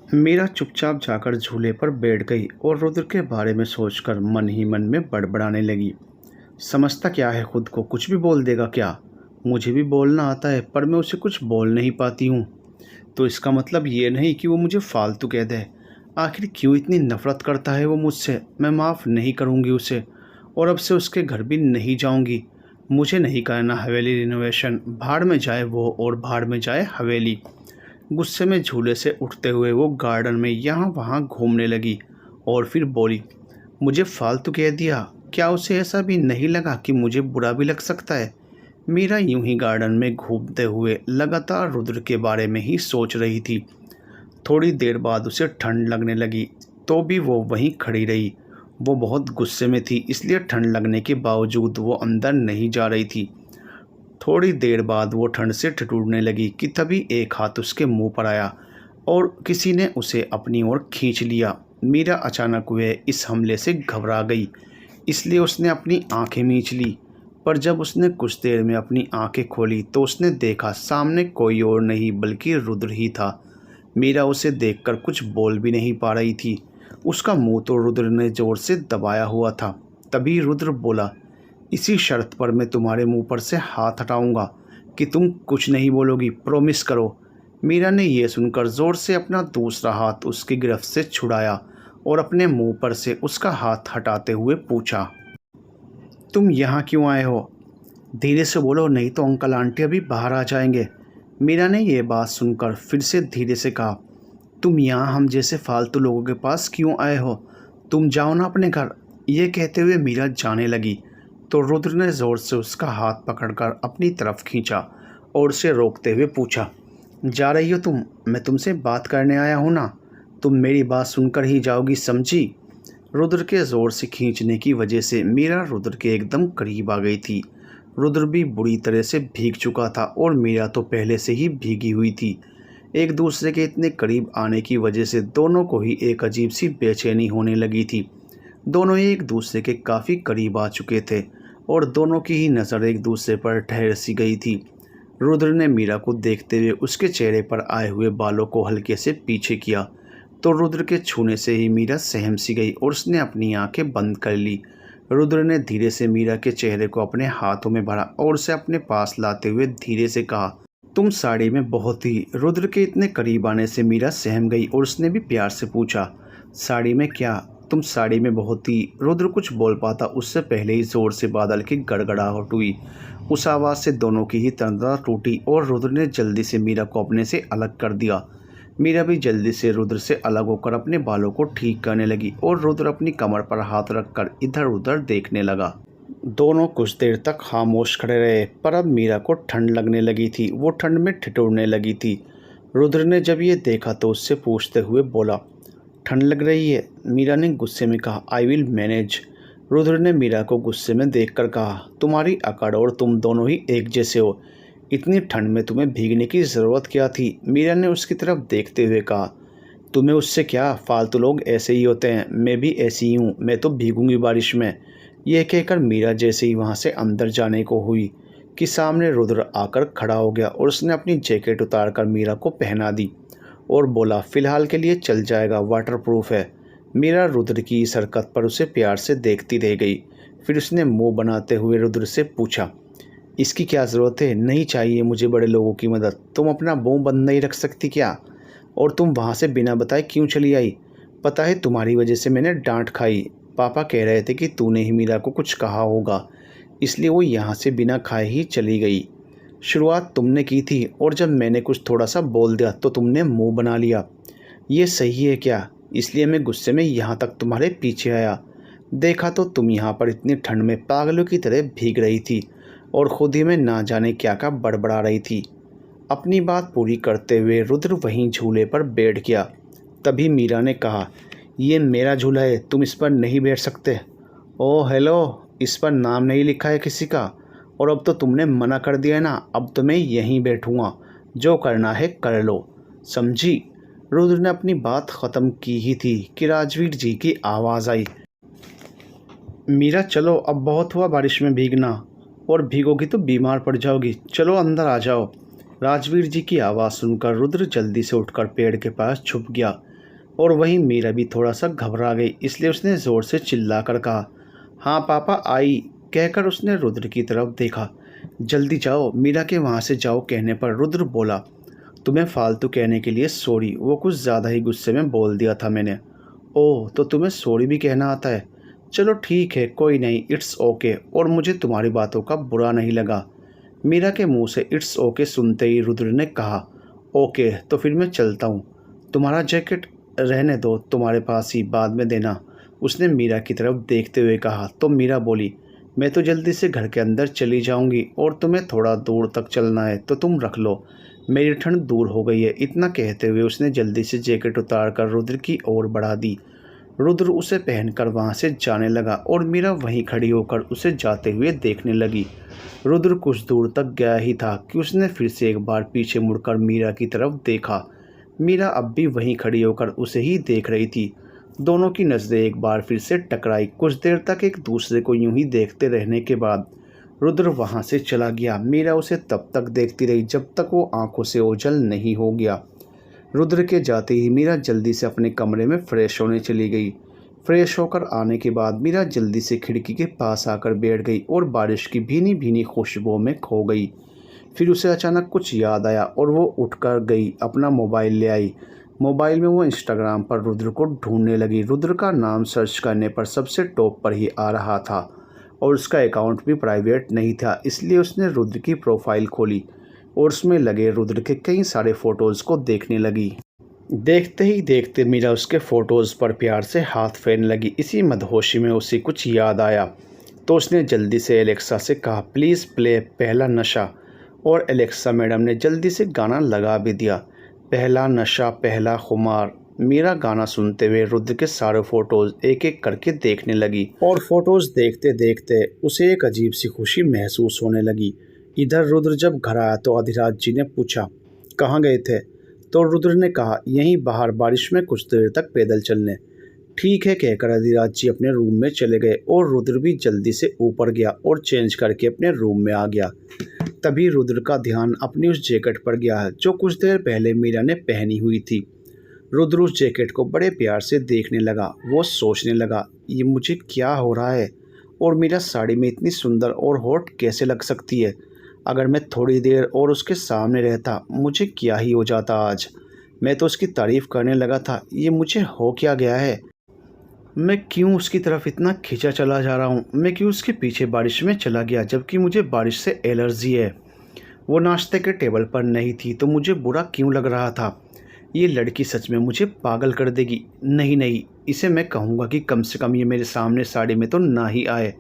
मीरा चुपचाप जाकर झूले पर बैठ गई और रुद्र के बारे में सोचकर मन ही मन में बड़बड़ाने लगी। समझता क्या है खुद को, कुछ भी बोल देगा क्या? मुझे भी बोलना आता है पर मैं उसे कुछ बोल नहीं पाती हूँ। तो इसका मतलब ये नहीं कि वो मुझे फालतू कह दे। आखिर क्यों इतनी नफ़रत करता है वो मुझसे? मैं माफ़ नहीं करूँगी उसे और अब से उसके घर भी नहीं जाऊँगी। मुझे नहीं करना हवेली रिनोवेशन। भाड़ में जाए वो और भाड़ में जाए हवेली। गुस्से में झूले से उठते हुए वो गार्डन में यहाँ वहाँ घूमने लगी और फिर बोली, मुझे फालतू कह दिया। क्या उसे ऐसा भी नहीं लगा कि मुझे बुरा भी लग सकता है? मीरा यूं ही गार्डन में घूमते हुए लगातार रुद्र के बारे में ही सोच रही थी। थोड़ी देर बाद उसे ठंड लगने लगी तो भी वो वहीं खड़ी रही। वो बहुत गुस्से में थी, इसलिए ठंड लगने के बावजूद वो अंदर नहीं जा रही थी। थोड़ी देर बाद वो ठंड से ठिठुरने लगी कि तभी एक हाथ उसके मुंह पर आया और किसी ने उसे अपनी ओर खींच लिया। मीरा अचानक हुए इस हमले से घबरा गई, इसलिए उसने अपनी आंखें मींच ली। पर जब उसने कुछ देर में अपनी आंखें खोली तो उसने देखा सामने कोई और नहीं बल्कि रुद्र ही था। मीरा उसे देखकर कुछ बोल भी नहीं पा रही थी। उसका मुंह तो रुद्र ने जोर से दबाया हुआ था। तभी रुद्र बोला, इसी शर्त पर मैं तुम्हारे मुंह पर से हाथ हटाऊंगा कि तुम कुछ नहीं बोलोगी, प्रॉमिस करो। मीरा ने यह सुनकर ज़ोर से अपना दूसरा हाथ उसकी गिरफ्त से छुड़ाया और अपने मुंह पर से उसका हाथ हटाते हुए पूछा, तुम यहाँ क्यों आए हो? धीरे से बोलो, नहीं तो अंकल आंटी अभी बाहर आ जाएंगे। मीरा ने यह बात सुनकर फिर से धीरे से कहा, तुम यहाँ हम जैसे फालतू लोगों के पास क्यों आए हो? तुम जाओ ना अपने घर। ये कहते हुए मीरा जाने लगी तो रुद्र ने ज़ोर से उसका हाथ पकड़कर अपनी तरफ खींचा और उसे रोकते हुए पूछा, जा रही हो तुम? मैं तुमसे बात करने आया हूँ ना। तुम मेरी बात सुनकर ही जाओगी, समझी? रुद्र के ज़ोर से खींचने की वजह से मीरा रुद्र के एकदम करीब आ गई थी। रुद्र भी बुरी तरह से भीग चुका था और मीरा तो पहले से ही भीगी हुई थी। एक दूसरे के इतने करीब आने की वजह से दोनों को ही एक अजीब सी बेचैनी होने लगी थी। दोनों ही एक दूसरे के काफ़ी करीब आ चुके थे और दोनों की ही नज़र एक दूसरे पर ठहर सी गई थी। रुद्र ने मीरा को देखते हुए उसके चेहरे पर आए हुए बालों को हल्के से पीछे किया तो रुद्र के छूने से ही मीरा सहम सी गई और उसने अपनी आंखें बंद कर ली। रुद्र ने धीरे से मीरा के चेहरे को अपने हाथों में भरा और उसे अपने पास लाते हुए धीरे से कहा, तुम साड़ी में बहुत ही। रुद्र के इतने करीब आने से मीरा सहम गई और उसने भी प्यार से पूछा, साड़ी में क्या? तुम साड़ी में बहुत ही। रुद्र कुछ बोल पाता उससे पहले ही जोर से बादल की गड़गड़ाहट हुई। उस आवाज़ से दोनों की ही तंद्रा टूटी और रुद्र ने जल्दी से मीरा को अपने से अलग कर दिया। मीरा भी जल्दी से रुद्र से अलग होकर अपने बालों को ठीक करने लगी और रुद्र अपनी कमर पर हाथ रखकर इधर उधर देखने लगा। दोनों कुछ देर तक खामोश खड़े रहे पर अब मीरा को ठंड लगने लगी थी। वो ठंड में ठिठुरने लगी थी। रुद्र ने जब ये देखा तो उससे पूछते हुए बोला, ठंड लग रही है? मीरा ने गुस्से में कहा, आई विल मैनेज। रुद्र ने मीरा को गुस्से में देखकर कहा, तुम्हारी अकड़ और तुम दोनों ही एक जैसे हो। इतनी ठंड में तुम्हें भीगने की ज़रूरत क्या थी? मीरा ने उसकी तरफ देखते हुए कहा, तुम्हें उससे क्या? फालतू लोग ऐसे ही होते हैं, मैं भी ऐसी ही हूँ, मैं तो भीगूंगी बारिश में। यह कहकर मीरा जैसे ही वहाँ से अंदर जाने को हुई कि सामने रुद्र आकर खड़ा हो गया और उसने अपनी जैकेट उतारकर मीरा को पहना दी और बोला, फ़िलहाल के लिए चल जाएगा, वाटरप्रूफ है। मीरा रुद्र की इस हरकत पर उसे प्यार से देखती रह गई। फिर उसने मुंह बनाते हुए रुद्र से पूछा, इसकी क्या ज़रूरत है? नहीं चाहिए मुझे बड़े लोगों की मदद। तुम अपना मुंह बंद नहीं रख सकती क्या? और तुम वहाँ से बिना बताए क्यों चली आई? पता है तुम्हारी वजह से मैंने डांट खाई। पापा कह रहे थे कि तूने ही मीरा को कुछ कहा होगा, इसलिए वो यहाँ से बिना खाए ही चली गई। शुरुआत तुमने की थी और जब मैंने कुछ थोड़ा सा बोल दिया तो तुमने मुंह बना लिया। ये सही है क्या? इसलिए मैं गुस्से में यहाँ तक तुम्हारे पीछे आया। देखा तो तुम यहाँ पर इतनी ठंड में पागलों की तरह भीग रही थी और खुद ही में ना जाने क्या क्या बड़बड़ा रही थी। अपनी बात पूरी करते हुए रुद्र वहीं झूले पर बैठ गया। तभी मीरा ने कहा, ये मेरा झूला है, तुम इस पर नहीं बैठ सकते। ओह हेलो, इस पर नाम नहीं लिखा है किसी का और अब तो तुमने मना कर दिया है ना, अब तो मैं यहीं बैठूँगा, जो करना है कर लो, समझी? रुद्र ने अपनी बात ख़त्म की ही थी कि राजवीर जी की आवाज़ आई, मीरा चलो, अब बहुत हुआ बारिश में भीगना, और भीगोगी तो बीमार पड़ जाओगी, चलो अंदर आ जाओ। राजवीर जी की आवाज़ सुनकर रुद्र जल्दी से उठकर पेड़ के पास छुप गया। और वहीं मीरा भी थोड़ा सा घबरा गई, इसलिए उसने ज़ोर से चिल्लाकर कहा, हाँ पापा आई। कहकर उसने रुद्र की तरफ देखा। जल्दी जाओ, मीरा के वहाँ से जाओ कहने पर रुद्र बोला, तुम्हें फालतू कहने के लिए सॉरी, वो कुछ ज़्यादा ही गुस्से में बोल दिया था मैंने। ओह, तो तुम्हें सॉरी भी कहना आता है? चलो ठीक है, कोई नहीं, इट्स ओके। और मुझे तुम्हारी बातों का बुरा नहीं लगा। मीरा के मुंह से इट्स ओके सुनते ही रुद्र ने कहा, ओके तो फिर मैं चलता हूँ। तुम्हारा जैकेट रहने दो तुम्हारे पास ही, बाद में देना, उसने मीरा की तरफ देखते हुए कहा। तो मीरा बोली, मैं तो जल्दी से घर के अंदर चली जाऊंगी और तुम्हें थोड़ा दूर तक चलना है तो तुम रख लो, मेरी ठंड दूर हो गई है। इतना कहते हुए उसने जल्दी से जैकेट उतार कर रुद्र की ओर बढ़ा दी। रुद्र उसे पहनकर वहां से जाने लगा और मीरा वहीं खड़ी होकर उसे जाते हुए देखने लगी। रुद्र कुछ दूर तक गया ही था कि उसने फिर से एक बार पीछे मुड़कर मीरा की तरफ देखा। मीरा अब भी वहीं खड़ी होकर उसे ही देख रही थी। दोनों की नज़रें एक बार फिर से टकराई। कुछ देर तक एक दूसरे को यूं ही देखते रहने के बाद रुद्र वहां से चला गया। मीरा उसे तब तक देखती रही जब तक वो आंखों से ओझल नहीं हो गया। रुद्र के जाते ही मीरा जल्दी से अपने कमरे में फ्रेश होने चली गई। फ्रेश होकर आने के बाद मीरा जल्दी से खिड़की के पास आकर बैठ गई और बारिश की भीनी भीनी खुशबुओं में खो गई। फिर उसे अचानक कुछ याद आया और वो उठकर गई, अपना मोबाइल ले आई। मोबाइल में वो इंस्टाग्राम पर रुद्र को ढूंढने लगी। रुद्र का नाम सर्च करने पर सबसे टॉप पर ही आ रहा था और उसका अकाउंट भी प्राइवेट नहीं था, इसलिए उसने रुद्र की प्रोफाइल खोली और उसमें लगे रुद्र के कई सारे फ़ोटोज़ को देखने लगी। देखते ही देखते मीरा उसके फ़ोटोज़ पर प्यार से हाथ फेरने लगी। इसी मदहोशी में उसे कुछ याद आया तो उसने जल्दी से एलेक्सा से कहा, प्लीज़ प्ले पहला नशा। और एलेक्सा मैडम ने जल्दी से गाना लगा भी दिया, पहला नशा पहला खुमार। मीरा गाना सुनते हुए रुद्र के सारे फ़ोटोज़ एक एक करके देखने लगी और फ़ोटोज़ देखते देखते उसे एक अजीब सी खुशी महसूस होने लगी। इधर रुद्र जब घर आया तो अधिराज जी ने पूछा, कहाँ गए थे? तो रुद्र ने कहा, यहीं बाहर बारिश में कुछ देर तक पैदल चलने। ठीक है कहकर अधिराज जी अपने रूम में चले गए और रुद्र भी जल्दी से ऊपर गया और चेंज करके अपने रूम में आ गया। तभी रुद्र का ध्यान अपनी उस जैकेट पर गया जो कुछ देर पहले मीरा ने पहनी हुई थी। रुद्र उस जैकेट को बड़े प्यार से देखने लगा। वो सोचने लगा, ये मुझे क्या हो रहा है और मीरा साड़ी में इतनी सुंदर और हॉट कैसे लग सकती है? अगर मैं थोड़ी देर और उसके सामने रहता, मुझे क्या ही हो जाता आज। मैं तो उसकी तारीफ़ करने लगा था, ये मुझे हो क्या गया है? मैं क्यों उसकी तरफ इतना खींचा चला जा रहा हूँ? मैं क्यों उसके पीछे बारिश में चला गया जबकि मुझे बारिश से एलर्जी है? वो नाश्ते के टेबल पर नहीं थी तो मुझे बुरा क्यों लग रहा था? ये लड़की सच में मुझे पागल कर देगी। नहीं नहीं, इसे मैं कहूँगा कि कम से कम ये मेरे सामने साड़ी में तो ना ही आए।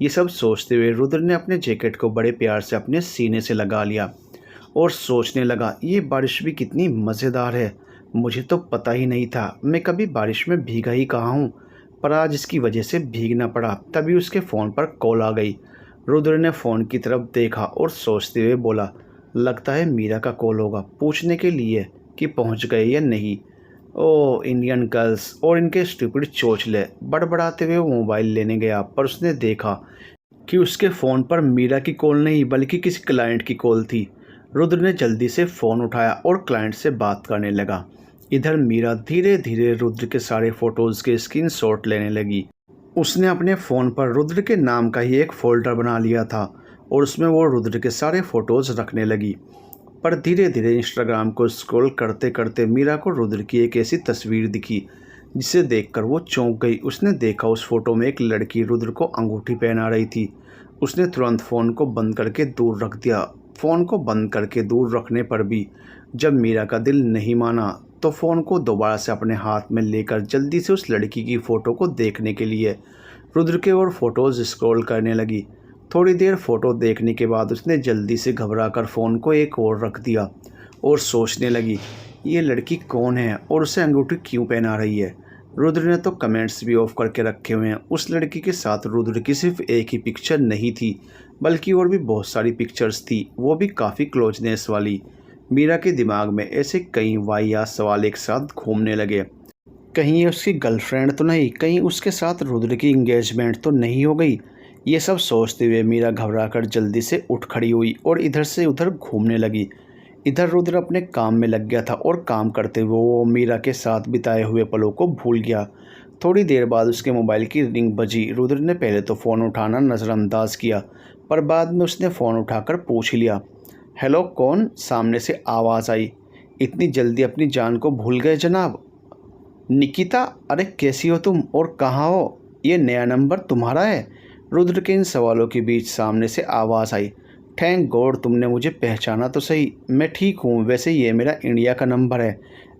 ये सब सोचते हुए रुद्र ने अपने जैकेट को बड़े प्यार से अपने सीने से लगा लिया और सोचने लगा, ये बारिश भी कितनी मज़ेदार है। मुझे तो पता ही नहीं था, मैं कभी बारिश में भीगा ही कहाँ हूँ, पर आज इसकी वजह से भीगना पड़ा। तभी उसके फ़ोन पर कॉल आ गई। रुद्र ने फ़ोन की तरफ देखा और सोचते हुए बोला, लगता है मीरा का कॉल होगा, पूछने के लिए कि पहुँच गए या नहीं। ओ इंडियन गर्ल्स और इनके स्टूपिड चोचले। बड़बड़ाते हुए वो मोबाइल लेने गया, पर उसने देखा कि उसके फ़ोन पर मीरा की कॉल नहीं बल्कि किसी क्लाइंट की कॉल थी। रुद्र ने जल्दी से फ़ोन उठाया और क्लाइंट से बात करने लगा। इधर मीरा धीरे धीरे रुद्र के सारे फ़ोटोज़ के स्क्रीनशॉट लेने लगी। उसने अपने फ़ोन पर रुद्र के नाम का ही एक फ़ोल्डर बना लिया था और उसमें वो रुद्र के सारे फ़ोटोज़ रखने लगी। पर धीरे धीरे इंस्टाग्राम को स्क्रॉल करते करते मीरा को रुद्र की एक ऐसी तस्वीर दिखी जिसे देखकर वो चौंक गई। उसने देखा उस फोटो में एक लड़की रुद्र को अंगूठी पहना रही थी। उसने तुरंत फ़ोन को बंद करके दूर रख दिया। फ़ोन को बंद करके दूर रखने पर भी जब मीरा का दिल नहीं माना तो फ़ोन को दोबारा से अपने हाथ में लेकर जल्दी से उस लड़की की फ़ोटो को देखने के लिए रुद्र के और फ़ोटोज़ स्क्रॉल करने लगी। थोड़ी देर फ़ोटो देखने के बाद उसने जल्दी से घबराकर फ़ोन को एक ओर रख दिया और सोचने लगी, ये लड़की कौन है और उसे अंगूठी क्यों पहना रही है? रुद्र ने तो कमेंट्स भी ऑफ करके रखे हुए हैं। उस लड़की के साथ रुद्र की सिर्फ एक ही पिक्चर नहीं थी बल्कि और भी बहुत सारी पिक्चर्स थी, वो भी काफ़ी क्लोजनेस वाली। मीरा के दिमाग में ऐसे कई वाहियात सवाल एक साथ घूमने लगे। कहीं ये उसकी गर्लफ्रेंड तो नहीं, कहीं उसके साथ रुद्र की इंगेजमेंट तो नहीं हो गई। ये सब सोचते हुए मीरा घबराकर जल्दी से उठ खड़ी हुई और इधर से उधर घूमने लगी। इधर रुद्र अपने काम में लग गया था और काम करते हुए वो मीरा के साथ बिताए हुए पलों को भूल गया। थोड़ी देर बाद उसके मोबाइल की रिंग बजी। रुद्र ने पहले तो फ़ोन उठाना नज़रअंदाज किया, पर बाद में उसने फ़ोन उठाकर पूछ ही लिया। हेलो, कौन? सामने से आवाज़ आई। इतनी जल्दी अपनी जान को भूल गए जनाब? निकिता, अरे कैसी हो तुम और कहाँ हो? ये नया नंबर तुम्हारा है? रुद्र के इन सवालों के बीच सामने से आवाज़ आई। थैंक गॉड तुमने मुझे पहचाना तो सही। मैं ठीक हूँ, वैसे ये मेरा इंडिया का नंबर है।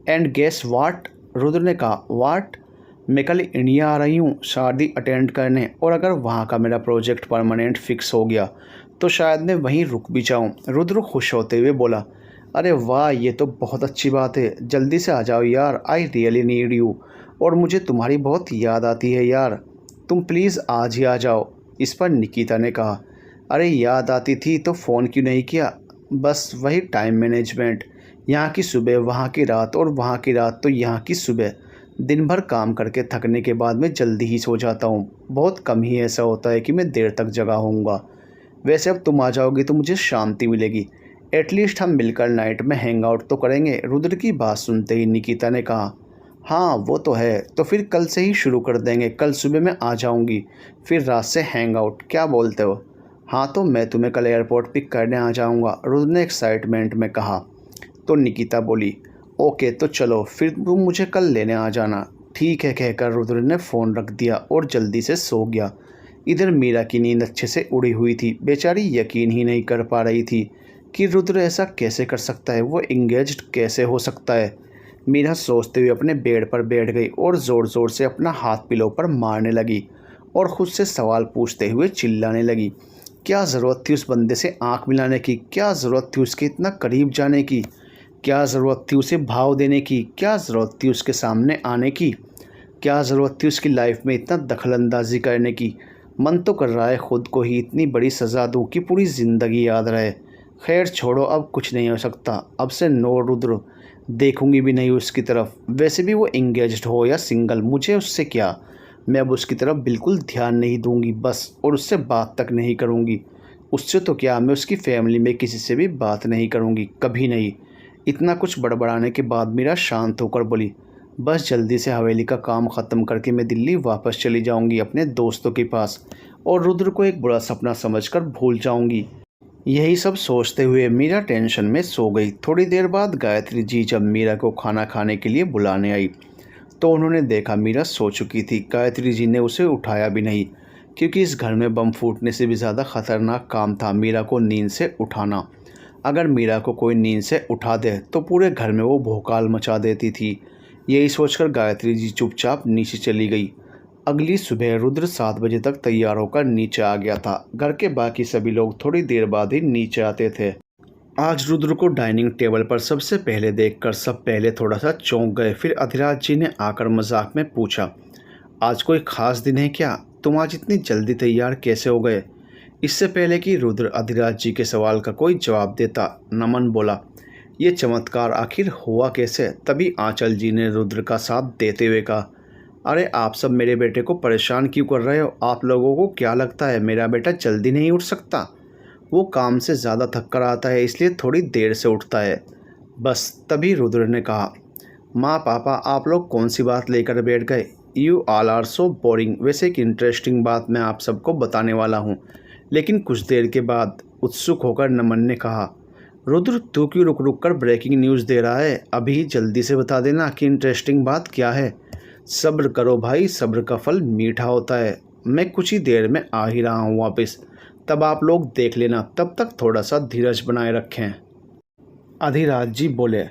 एंड गेस वाट? रुद्र ने कहा। वाट? मैं कल इंडिया आ रही हूँ शादी अटेंड करने, और अगर वहाँ का मेरा प्रोजेक्ट परमानेंट फिक्स हो गया तो शायद मैं वहीं रुक भी जाऊँ। रुद्र खुश होते हुए बोला। अरे वाह, ये तो बहुत अच्छी बात है। जल्दी से आ जाओ यार, आई रियली नीड यू। और मुझे तुम्हारी बहुत याद आती है यार। तुम प्लीज़ आज ही आ जाओ। इस पर निकिता ने कहा। अरे याद आती थी तो फ़ोन क्यों नहीं किया? बस वही टाइम मैनेजमेंट। यहाँ की सुबह वहाँ की रात, और वहाँ की रात तो यहाँ की सुबह। दिन भर काम करके थकने के बाद मैं जल्दी ही सो जाता हूँ। बहुत कम ही ऐसा होता है कि मैं देर तक जगा होऊंगा। वैसे अब तुम आ जाओगी तो मुझे शांति मिलेगी। एटलीस्ट हम मिलकर नाइट में हैंग आउट तो करेंगे। रुद्र की बात सुनते ही निकिता ने कहा। हाँ वो तो है, तो फिर कल से ही शुरू कर देंगे। कल सुबह मैं आ जाऊंगी, फिर रात से हैंग आउट, क्या बोलते हो? हाँ तो मैं तुम्हें कल एयरपोर्ट पिक करने आ जाऊंगा, रुद्र ने एक्साइटमेंट में कहा। तो निकिता बोली, ओके तो चलो फिर तुम मुझे कल लेने आ जाना। ठीक है कहकर रुद्र ने फ़ोन रख दिया और जल्दी से सो गया। इधर मीरा की नींद अच्छे से उड़ी हुई थी। बेचारी यकीन ही नहीं कर पा रही थी कि रुद्र ऐसा कैसे कर सकता है, वो इंगेज्ड कैसे हो सकता है। मीरा सोचते हुए अपने बेड पर बैठ गई और ज़ोर ज़ोर से अपना हाथ पिलो पर मारने लगी और ख़ुद से सवाल पूछते हुए चिल्लाने लगी। क्या ज़रूरत थी उस बंदे से आंख मिलाने की? क्या ज़रूरत थी उसके इतना करीब जाने की? क्या ज़रूरत थी उसे भाव देने की? क्या ज़रूरत थी उसके सामने आने की? क्या ज़रूरत थी उसकी लाइफ में इतना दखलंदाजी करने की? मन तो कर रहा है ख़ुद को ही इतनी बड़ी सज़ा दूँ कि पूरी ज़िंदगी याद रहे। खैर छोड़ो, अब कुछ नहीं हो सकता। अब से नो रुद्र, देखूंगी भी नहीं उसकी तरफ। वैसे भी वो इंगेज्ड हो या सिंगल, मुझे उससे क्या। मैं अब उसकी तरफ बिल्कुल ध्यान नहीं दूंगी बस, और उससे बात तक नहीं करूंगी। उससे तो क्या, मैं उसकी फैमिली में किसी से भी बात नहीं करूंगी, कभी नहीं। इतना कुछ बड़बड़ाने के बाद मीरा शांत होकर बोली। बस जल्दी से हवेली का काम ख़त्म करके मैं दिल्ली वापस चली जाऊंगी अपने दोस्तों के पास, और रुद्र को एक बुरा सपना समझकर भूल जाऊंगी। यही सब सोचते हुए मीरा टेंशन में सो गई। थोड़ी देर बाद गायत्री जी जब मीरा को खाना खाने के लिए बुलाने आई तो उन्होंने देखा मीरा सो चुकी थी। गायत्री जी ने उसे उठाया भी नहीं, क्योंकि इस घर में बम फूटने से भी ज़्यादा ख़तरनाक काम था मीरा को नींद से उठाना। अगर मीरा को कोई नींद से उठा दे तो पूरे घर में वो भौकाल मचा देती थी। यही सोचकर गायत्री जी चुपचाप नीचे चली गई। अगली सुबह रुद्र 7 बजे तक तैयार होकर नीचे आ गया था। घर के बाकी सभी लोग थोड़ी देर बाद ही नीचे आते थे। आज रुद्र को डाइनिंग टेबल पर सबसे पहले देखकर सब पहले थोड़ा सा चौंक गए। फिर अधिराज जी ने आकर मजाक में पूछा, आज कोई ख़ास दिन है क्या? तुम आज इतनी जल्दी तैयार कैसे हो गए? इससे पहले कि रुद्र अधिराज जी के सवाल का कोई जवाब देता, नमन बोला, ये चमत्कार आखिर हुआ कैसे? तभी आंचल जी ने रुद्र का साथ देते हुए कहा, अरे आप सब मेरे बेटे को परेशान क्यों कर रहे हो? आप लोगों को क्या लगता है मेरा बेटा जल्दी नहीं उठ सकता? वो काम से ज़्यादा थक कर आता है, इसलिए थोड़ी देर से उठता है बस। तभी रुद्र ने कहा, माँ पापा आप लोग कौन सी बात लेकर बैठ गए? You all are so boring. वैसे एक इंटरेस्टिंग बात मैं आप सबको बताने वाला हूँ। लेकिन कुछ देर के बाद उत्सुक होकर नमन ने कहा, रुद्र तू क्यों रुक रुक कर ब्रेकिंग न्यूज़ दे रहा है? अभी जल्दी से बता देना कि इंटरेस्टिंग बात क्या है। सब्र करो भाई, सब्र का फल मीठा होता है। मैं कुछ ही देर में आ ही रहा हूँ वापस, तब आप लोग देख लेना। तब तक थोड़ा सा धीरज बनाए रखें। अधिराज जी बोले,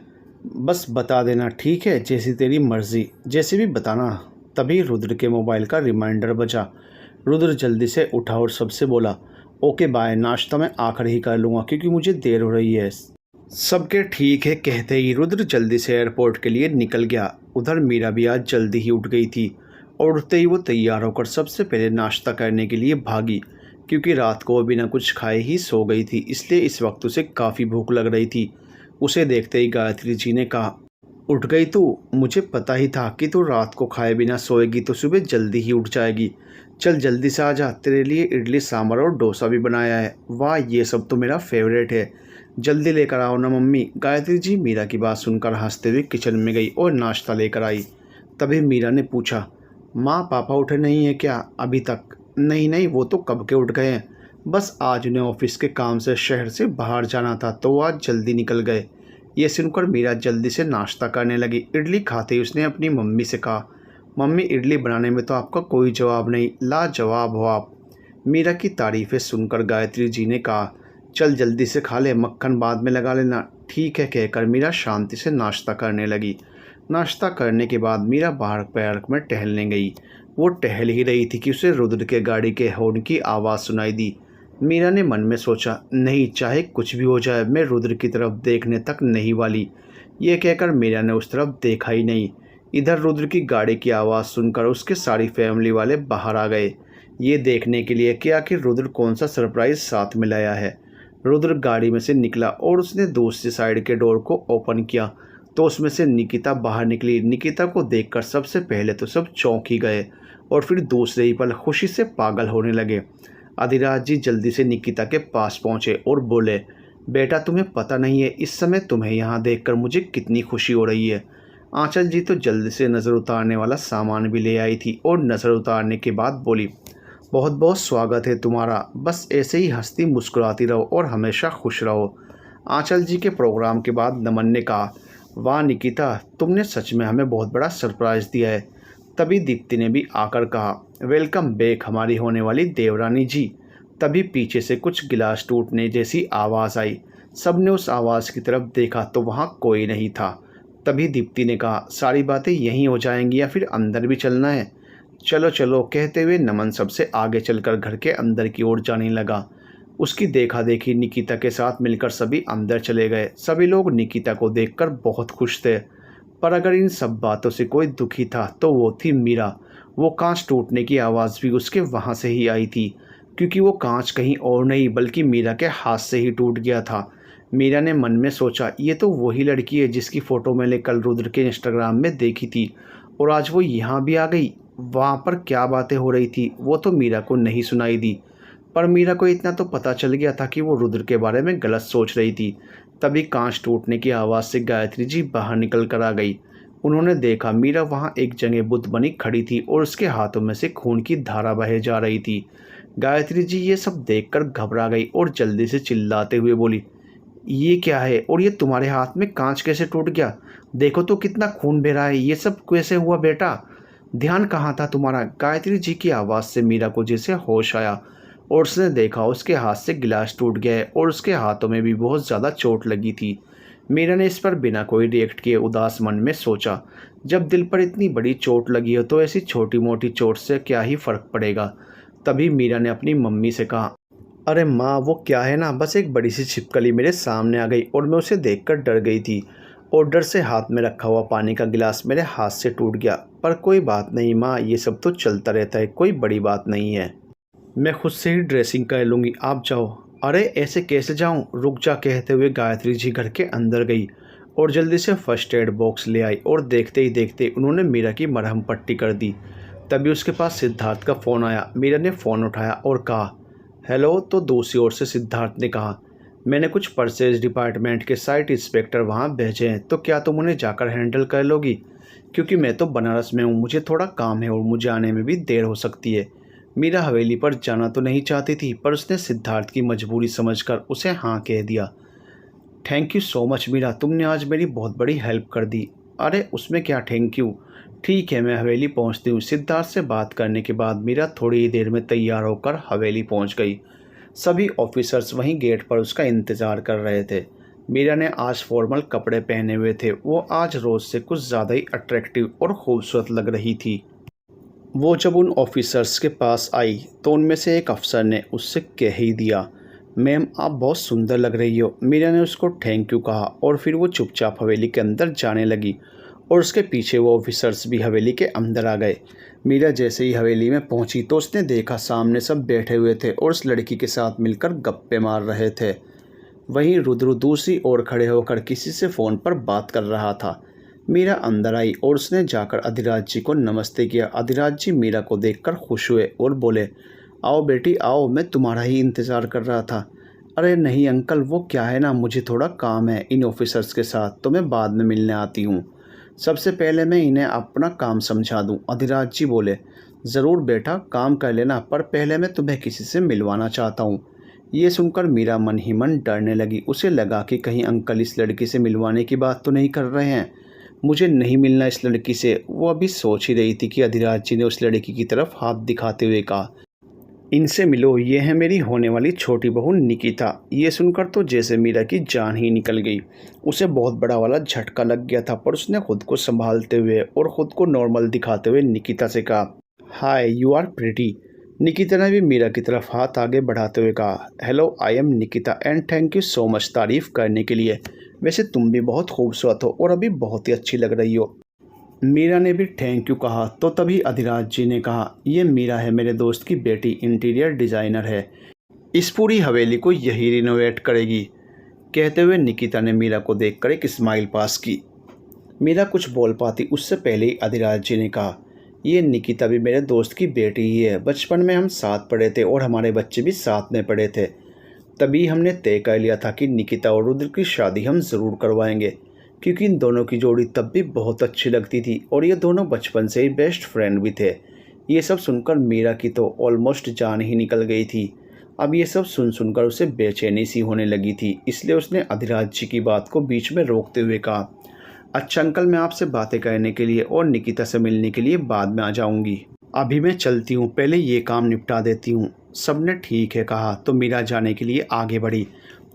बस बता देना ठीक है, जैसी तेरी मर्ज़ी, जैसे भी बताना। तभी रुद्र के मोबाइल का रिमाइंडर बजा। रुद्र जल्दी से उठा और सबसे बोला, ओके बाय, नाश्ता मैं आकर ही कर लूँगा क्योंकि मुझे देर हो रही है। सबके ठीक है कहते ही रुद्र जल्दी से एयरपोर्ट के लिए निकल गया। उधर मीरा भी आज जल्दी ही उठ गई थी और उठते ही वो तैयार होकर सबसे पहले नाश्ता करने के लिए भागी, क्योंकि रात को वो बिना कुछ खाए ही सो गई थी, इसलिए इस वक्त उसे काफ़ी भूख लग रही थी। उसे देखते ही गायत्री जी ने कहा, उठ गई तू? मुझे पता ही था कि तू रात को खाए बिना सोएगी तो सुबह जल्दी ही उठ जाएगी। चल जल्दी से आ जा, तेरे लिए इडली सांभर और डोसा भी बनाया है। वाह, ये सब तो मेरा फेवरेट है। जल्दी लेकर आओ ना मम्मी। गायत्री जी मीरा की बात सुनकर हंसते हुए किचन में गई और नाश्ता लेकर आई। तभी मीरा ने पूछा, माँ पापा उठे नहीं हैं क्या अभी तक? नहीं नहीं, वो तो कब के उठ गए हैं। बस आज उन्हें ऑफिस के काम से शहर से बाहर जाना था तो आज जल्दी निकल गए। ये सुनकर मीरा जल्दी से नाश्ता करने लगी। इडली खाते ही उसने अपनी मम्मी से कहा, मम्मी इडली बनाने में तो आपका कोई जवाब नहीं, लाजवाब हो आप। मीरा की तारीफ़ें सुनकर गायत्री जी ने कहा, चल जल्दी से खा ले, मक्खन बाद में लगा लेना। ठीक है कहकर मीरा शांति से नाश्ता करने लगी। नाश्ता करने के बाद मीरा बाहर पार्क में टहलने गई। वो टहल ही रही थी कि उसे रुद्र के गाड़ी के हॉर्न की आवाज़ सुनाई दी। मीरा ने मन में सोचा, नहीं, चाहे कुछ भी हो जाए मैं रुद्र की तरफ देखने तक नहीं वाली। ये कहकर मीरा ने उस तरफ देखा ही नहीं। इधर रुद्र की गाड़ी की आवाज़ सुनकर उसके सारी फैमिली वाले बाहर आ गए, ये देखने के लिए कि आखिर रुद्र कौन सा सरप्राइज साथ में लाया है। रुद्र गाड़ी में से निकला और उसने दूसरी साइड के डोर को ओपन किया तो उसमें से निकिता बाहर निकली। निकिता को देखकर सबसे पहले तो सब चौंक ही गए और फिर दूसरे ही पल खुशी से पागल होने लगे। अधिराज जी जल्दी से निकिता के पास पहुंचे और बोले, बेटा तुम्हें पता नहीं है इस समय तुम्हें यहाँ देखकर मुझे कितनी खुशी हो रही है। आंचल जी तो जल्दी से नज़र उतारने वाला सामान भी ले आई थी और नज़र उतारने के बाद बोली, बहुत बहुत स्वागत है तुम्हारा, बस ऐसे ही हंसती मुस्कुराती रहो और हमेशा खुश रहो। आंचल जी के प्रोग्राम के बाद नमन ने कहा, वाह निकिता, तुमने सच में हमें बहुत बड़ा सरप्राइज़ दिया है। तभी दीप्ति ने भी आकर कहा, वेलकम बैक हमारी होने वाली देवरानी जी। तभी पीछे से कुछ गिलास टूटने जैसी आवाज़ आई। सबने उस आवाज़ की तरफ देखा तो वहाँ कोई नहीं था। तभी दीप्ति ने कहा, सारी बातें यहीं हो जाएंगी या फिर अंदर भी चलना है? चलो चलो कहते हुए नमन सबसे आगे चलकर घर के अंदर की ओर जाने लगा। उसकी देखा देखी निकिता के साथ मिलकर सभी अंदर चले गए। सभी लोग निकिता को देखकर बहुत खुश थे, पर अगर इन सब बातों से कोई दुखी था तो वो थी मीरा। वो कांच टूटने की आवाज़ भी उसके वहाँ से ही आई थी, क्योंकि वो कांच कहीं और नहीं बल्कि मीरा के हाथ से ही टूट गया था। मीरा ने मन में सोचा, ये तो वही लड़की है जिसकी फ़ोटो मैंने कल रुद्र के इंस्टाग्राम में देखी थी और आज वो यहाँ भी आ गई। वहाँ पर क्या बातें हो रही थी वो तो मीरा को नहीं सुनाई दी, पर मीरा को इतना तो पता चल गया था कि वो रुद्र के बारे में गलत सोच रही थी। तभी कांच टूटने की आवाज़ से गायत्री जी बाहर निकल कर आ गई। उन्होंने देखा मीरा वहाँ एक जगह बुत बनी खड़ी थी और उसके हाथों में से खून की धारा बहे जा रही थी। गायत्री जी ये सब देखकर घबरा गई और जल्दी से चिल्लाते हुए बोली, ये क्या है और ये तुम्हारे हाथ में कांच कैसे टूट गया? देखो तो कितना खून बह रहा है, ये सब कैसे हुआ बेटा? ध्यान कहाँ था तुम्हारा? गायत्री जी की आवाज़ से मीरा को जैसे होश आया और उसने देखा उसके हाथ से गिलास टूट गया है और उसके हाथों में भी बहुत ज़्यादा चोट लगी थी। मीरा ने इस पर बिना कोई रिएक्ट किए उदास मन में सोचा, जब दिल पर इतनी बड़ी चोट लगी हो तो ऐसी छोटी मोटी चोट से क्या ही फ़र्क पड़ेगा। तभी मीरा ने अपनी मम्मी से कहा, अरे माँ वो क्या है ना, बस एक बड़ी सी छिपकली मेरे सामने आ गई और मैं उसे देखकर डर गई थी और डर से हाथ में रखा हुआ पानी का गिलास मेरे हाथ से टूट गया। पर कोई बात नहीं माँ, ये सब तो चलता रहता है, कोई बड़ी बात नहीं है। मैं खुद से ही ड्रेसिंग कर लूँगी, आप जाओ। अरे ऐसे कैसे जाऊँ, रुक जा कहते हुए गायत्री जी घर के अंदर गई और जल्दी से फर्स्ट एड बॉक्स ले आई और देखते ही देखते उन्होंने मीरा की मरहम पट्टी कर दी। तभी उसके पास सिद्धार्थ का फ़ोन आया। मीरा ने फ़ोन उठाया और कहा, हेलो। तो दूसरी ओर से सिद्धार्थ ने कहा, मैंने कुछ परचेज डिपार्टमेंट के साइट इंस्पेक्टर वहाँ भेजे हैं, तो क्या तुम उन्हें जाकर हैंडल कर लोगी? क्योंकि मैं तो बनारस में हूँ, मुझे थोड़ा काम है और मुझे आने में भी देर हो सकती है। मीरा हवेली पर जाना तो नहीं चाहती थी, पर उसने सिद्धार्थ की मजबूरी समझकर उसे हाँ कह दिया। Thank you so much Meera, तुमने आज मेरी बहुत बड़ी हेल्प कर दी। अरे उसमें क्या थैंक यू, ठीक है मैं हवेली पहुंचती हूँ। सिद्धार्थ से बात करने के बाद मीरा थोड़ी ही देर में तैयार होकर हवेली पहुंच गई। सभी ऑफिसर्स वहीं गेट पर उसका इंतज़ार कर रहे थे। मीरा ने आज फॉर्मल कपड़े पहने हुए थे। वो आज रोज़ से कुछ ज़्यादा ही अट्रैक्टिव और खूबसूरत लग रही थी। वो जब उन ऑफिसर्स के पास आई तो उनमें से एक अफसर ने उससे कह ही दिया, मैम आप बहुत सुंदर लग रही हो। मीरा ने उसको थैंक यू कहा और फिर वो चुपचाप हवेली के अंदर जाने लगी और उसके पीछे वो ऑफिसर्स भी हवेली के अंदर आ गए। मीरा जैसे ही हवेली में पहुंची तो उसने देखा सामने सब बैठे हुए थे और उस लड़की के साथ मिलकर गप्पे मार रहे थे। वहीं रुद्र दूसरी ओर खड़े होकर किसी से फ़ोन पर बात कर रहा था। मीरा अंदर आई और उसने जाकर अधिराज जी को नमस्ते किया। अधिराज जी मीरा को देखकर खुश हुए और बोले, आओ बेटी आओ, मैं तुम्हारा ही इंतज़ार कर रहा था। अरे नहीं अंकल, वो क्या है ना, मुझे थोड़ा काम है इन ऑफिसर्स के साथ, तो मैं बाद में मिलने आती हूँ। सबसे पहले मैं इन्हें अपना काम समझा दूँ। अधिराज जी बोले, ज़रूर बेटा, काम कर लेना, पर पहले मैं तुम्हें किसी से मिलवाना चाहता हूँ। ये सुनकर मीरा मन ही मन डरने लगी। उसे लगा कि कहीं अंकल इस लड़की से मिलवाने की बात तो नहीं कर रहे हैं। मुझे नहीं मिलना इस लड़की से। वो अभी सोच ही रही थी कि अधिराज जी ने उस लड़की की तरफ हाथ दिखाते हुए कहा, इनसे मिलो, ये है मेरी होने वाली छोटी बहू निकिता। ये सुनकर तो जैसे मीरा की जान ही निकल गई। उसे बहुत बड़ा वाला झटका लग गया था, पर उसने खुद को संभालते हुए और खुद को नॉर्मल दिखाते हुए निकिता से कहा, हाय, यू आर प्रिटी। निकिता ने भी मीरा की तरफ हाथ आगे बढ़ाते हुए कहा, hello, I am Nikita and thank you so much तारीफ़ करने के लिए। वैसे तुम भी बहुत खूबसूरत हो और अभी बहुत ही अच्छी लग रही हो। मीरा ने भी थैंक यू कहा, तो तभी अधिराज जी ने कहा, ये मीरा है, मेरे दोस्त की बेटी, इंटीरियर डिज़ाइनर है। इस पूरी हवेली को यही रिनोवेट करेगी। कहते हुए निकिता ने मीरा को देखकर एक स्माइल पास की। मीरा कुछ बोल पाती उससे पहले ही अधिराज जी ने कहा, ये निकिता भी मेरे दोस्त की बेटी ही है। बचपन में हम साथ पढ़े थे और हमारे बच्चे भी साथ में पढ़े थे। तभी हमने तय कर लिया था कि निकिता और रुद्र की शादी हम ज़रूर करवाएंगे, क्योंकि इन दोनों की जोड़ी तब भी बहुत अच्छी लगती थी और ये दोनों बचपन से ही बेस्ट फ्रेंड भी थे। ये सब सुनकर मीरा की तो ऑलमोस्ट जान ही निकल गई थी। अब ये सब सुनकर उसे बेचैनी सी होने लगी थी, इसलिए उसने अधिराज जी की बात को बीच में रोकते हुए कहा, अच्छा अंकल, मैं आपसे बातें करने के लिए और निकिता से मिलने के लिए बाद में आ जाऊंगी। अभी मैं चलती हूँ, पहले ये काम निपटा देती हूँ। सबने ठीक है कहा तो मीरा जाने के लिए आगे बढ़ी।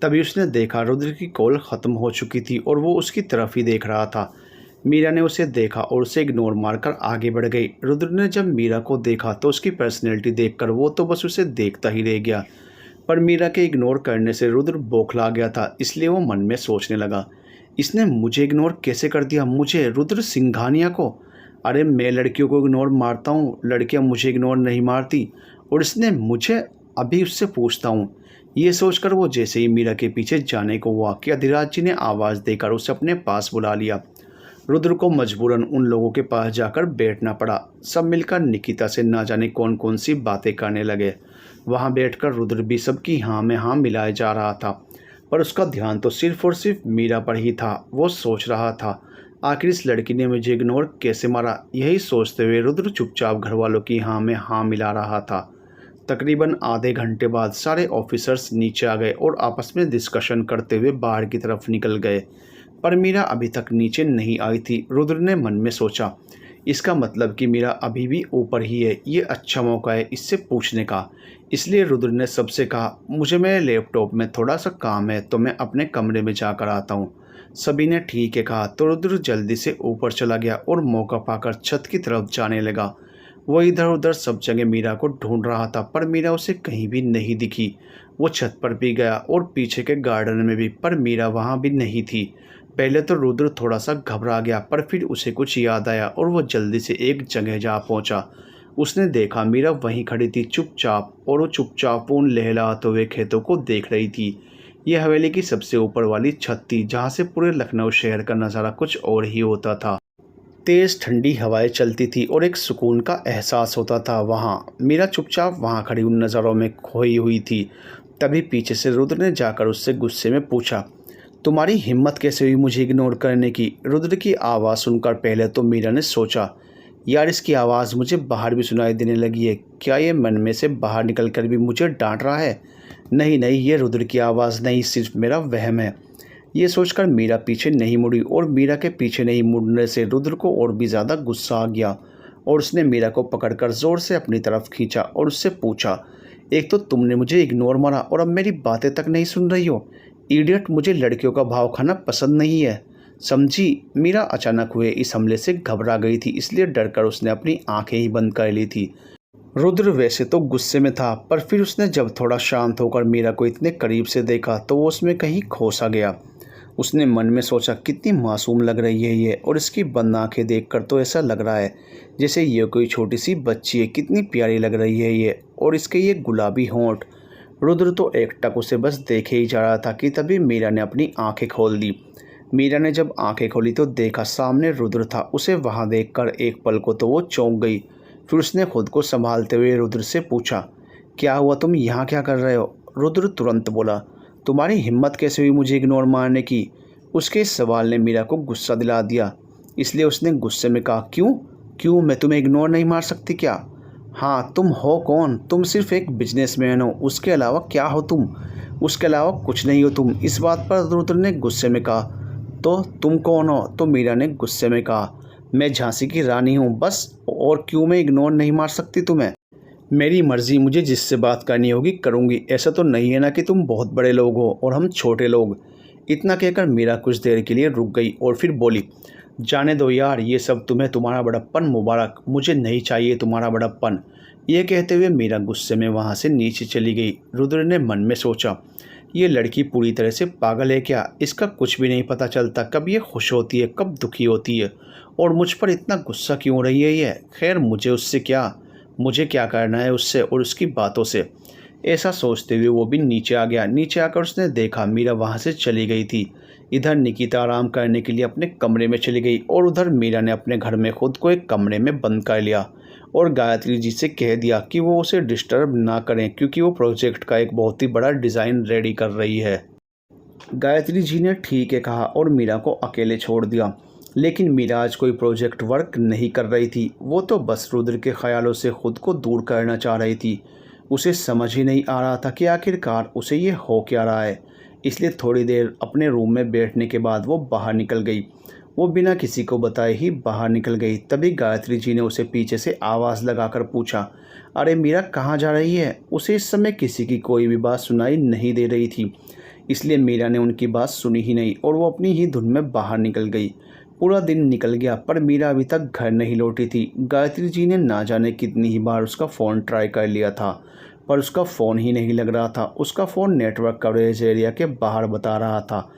तभी उसने देखा रुद्र की कॉल ख़त्म हो चुकी थी और वो उसकी तरफ ही देख रहा था। मीरा ने उसे देखा और उसे इग्नोर मारकर आगे बढ़ गई। रुद्र ने जब मीरा को देखा तो उसकी पर्सनैलिटी देखकर वो तो बस उसे देखता ही रह गया। पर मीरा के इग्नोर करने से रुद्र बौखला गया था, इसलिए वो मन में सोचने लगा, इसने मुझे इग्नोर कैसे कर दिया, मुझे, रुद्र सिंघानिया को। अरे मैं लड़कियों को इग्नोर मारता हूँ, लड़कियाँ मुझे इग्नोर नहीं मारती, और इसने मुझे, अभी उससे पूछता हूँ। ये सोचकर वो जैसे ही मीरा के पीछे जाने को हुआ कि अधिराज जी ने आवाज़ देकर उसे अपने पास बुला लिया। रुद्र को मजबूरन उन लोगों के पास जाकर बैठना पड़ा। सब मिलकर निकिता से ना जाने कौन कौन सी बातें करने लगे। वहाँ बैठकर रुद्र भी सबकी हाँ में हाँ मिलाए जा रहा था, पर उसका ध्यान तो सिर्फ और सिर्फ मीरा पर ही था। वो सोच रहा था, आखिर इस लड़की ने मुझे इग्नोर कैसे मारा। यही सोचते हुए रुद्र चुपचाप घर वालों की हाँ में हाँ मिला रहा था। तकरीबन आधे घंटे बाद सारे ऑफिसर्स नीचे आ गए और आपस में डिस्कशन करते हुए बाहर की तरफ निकल गए, पर मीरा अभी तक नीचे नहीं आई थी। रुद्र ने मन में सोचा, इसका मतलब कि मीरा अभी भी ऊपर ही है। ये अच्छा मौका है इससे पूछने का। इसलिए रुद्र ने सबसे कहा, मुझे मेरे लैपटॉप में थोड़ा सा काम है, तो मैं अपने कमरे में जाकर आता हूँ। सभी ने ठीक है कहा तो रुद्र जल्दी से ऊपर चला गया और मौका पाकर छत की तरफ जाने लगा। वो इधर उधर सब जगह मीरा को ढूंढ रहा था, पर मीरा उसे कहीं भी नहीं दिखी। वो छत पर भी गया और पीछे के गार्डन में भी, पर मीरा वहाँ भी नहीं थी। पहले तो रुद्र थोड़ा सा घबरा गया, पर फिर उसे कुछ याद आया और वो जल्दी से एक जगह जा पहुंचा। उसने देखा मीरा वहीं खड़ी थी चुपचाप, और वो चुपचाप उन लहलहाते हुए खेतों को देख रही थी। यह हवेली की सबसे ऊपर वाली छत थी, जहाँ से पूरे लखनऊ शहर का नज़ारा कुछ और ही होता था। तेज़ ठंडी हवाएं चलती थी और एक सुकून का एहसास होता था। वहाँ मीरा चुपचाप वहाँ खड़ी उन नज़रों में खोई हुई थी। तभी पीछे से रुद्र ने जाकर उससे गुस्से में पूछा, तुम्हारी हिम्मत कैसे हुई मुझे इग्नोर करने की। रुद्र की आवाज़ सुनकर पहले तो मीरा ने सोचा, यार इसकी आवाज़ मुझे बाहर भी सुनाई देने लगी है। क्या ये मन में से बाहर निकल कर भी मुझे डांट रहा है? नहीं नहीं, ये रुद्र की आवाज़ नहीं, सिर्फ मेरा वहम है। ये सोचकर मीरा पीछे नहीं मुड़ी, और मीरा के पीछे नहीं मुड़ने से रुद्र को और भी ज़्यादा गुस्सा आ गया और उसने मीरा को पकड़कर ज़ोर से अपनी तरफ खींचा और उससे पूछा, एक तो तुमने मुझे इग्नोर मारा और अब मेरी बातें तक नहीं सुन रही हो। इडियट, मुझे लड़कियों का भाव खाना पसंद नहीं है, समझी। मीरा अचानक हुए इस हमले से घबरा गई थी, इसलिए डरकर उसने अपनी आंखें ही बंद कर ली थी। रुद्र वैसे तो गुस्से में था, पर फिर उसने जब थोड़ा शांत होकर मीरा को इतने करीब से देखा तो वो उसमें कहीं खो सा गया। उसने मन में सोचा, कितनी मासूम लग रही है ये, और इसकी बंद आंखें देखकर तो ऐसा लग रहा है जैसे ये कोई छोटी सी बच्ची है। कितनी प्यारी लग रही है ये, और इसके ये गुलाबी होंठ। रुद्र तो एकटक उसे बस देखे ही जा रहा था कि तभी मीरा ने अपनी आंखें खोल दी। मीरा ने जब आंखें खोली तो देखा सामने रुद्र था। उसे वहां देखकर एक पल को तो वो चौंक गई। फिर उसने खुद को संभालते हुए रुद्र से पूछा, क्या हुआ, तुम यहाँ क्या कर रहे हो? रुद्र तुरंत बोला, तुम्हारी हिम्मत कैसे हुई मुझे इग्नोर मारने की? उसके इस सवाल ने मीरा को गुस्सा दिला दिया, इसलिए उसने गुस्से में कहा, क्यों? क्यों, मैं तुम्हें इग्नोर नहीं मार सकती क्या? हाँ, तुम हो कौन? तुम सिर्फ एक बिजनेसमैन हो, उसके अलावा क्या हो तुम? उसके अलावा कुछ नहीं हो तुम। इस बात पर रुद्र ने गुस्से में कहा, तो तुम कौन हो? तो मीरा ने गुस्से में कहा, मैं झांसी की रानी हूँ बस, और क्यों मैं इग्नोर नहीं मार सकती तुम्हें? मेरी मर्ज़ी, मुझे जिससे बात करनी होगी करूँगी। ऐसा तो नहीं है ना कि तुम बहुत बड़े लोग हो और हम छोटे लोग। इतना कहकर मीरा कुछ देर के लिए रुक गई और फिर बोली, जाने दो यार, ये सब तुम्हें तुम्हारा बड़प्पन मुबारक, मुझे नहीं चाहिए तुम्हारा बड़प्पन। ये कहते हुए मीरा गुस्से में वहाँ से नीचे चली गई। रुद्र ने मन में सोचा, ये लड़की पूरी तरह से पागल है क्या? इसका कुछ भी नहीं पता चलता, कब ये खुश होती है, कब दुखी होती है, और मुझ पर इतना गुस्सा क्यों हो रही है ये? खैर, मुझे क्या करना है उससे और उसकी बातों से? ऐसा सोचते हुए वो भी नीचे आ गया। नीचे आकर उसने देखा मीरा वहाँ से चली गई थी। इधर निकिता आराम करने के लिए अपने कमरे में चली गई और उधर मीरा ने अपने घर में खुद को एक कमरे में बंद कर लिया और गायत्री जी से कह दिया कि वो उसे डिस्टर्ब ना करें, क्योंकि वो प्रोजेक्ट का एक बहुत ही बड़ा डिज़ाइन रेडी कर रही है। गायत्री जी ने ठीक है कहा और मीरा को अकेले छोड़ दिया। लेकिन मीरा आज कोई प्रोजेक्ट वर्क नहीं कर रही थी, वो तो बस रुद्र के ख्यालों से खुद को दूर करना चाह रही थी। उसे समझ ही नहीं आ रहा था कि आखिरकार उसे ये हो क्या रहा है। इसलिए थोड़ी देर अपने रूम में बैठने के बाद वो बाहर निकल गई। वो बिना किसी को बताए ही बाहर निकल गई। तभी गायत्री जी ने उसे पीछे से आवाज़ लगाकर पूछा, अरे मीरा, कहाँ जा रही है? उसे इस समय किसी की कोई भी बात सुनाई नहीं दे रही थी, इसलिए मीरा ने उनकी बात सुनी ही नहीं और वो अपनी ही धुन में बाहर निकल गई। पूरा दिन निकल गया पर मीरा अभी तक घर नहीं लौटी थी। गायत्री जी ने ना जाने कितनी ही बार उसका फ़ोन ट्राई कर लिया था, पर उसका फ़ोन ही नहीं लग रहा था। उसका फ़ोन नेटवर्क कवरेज एरिया के बाहर बता रहा था।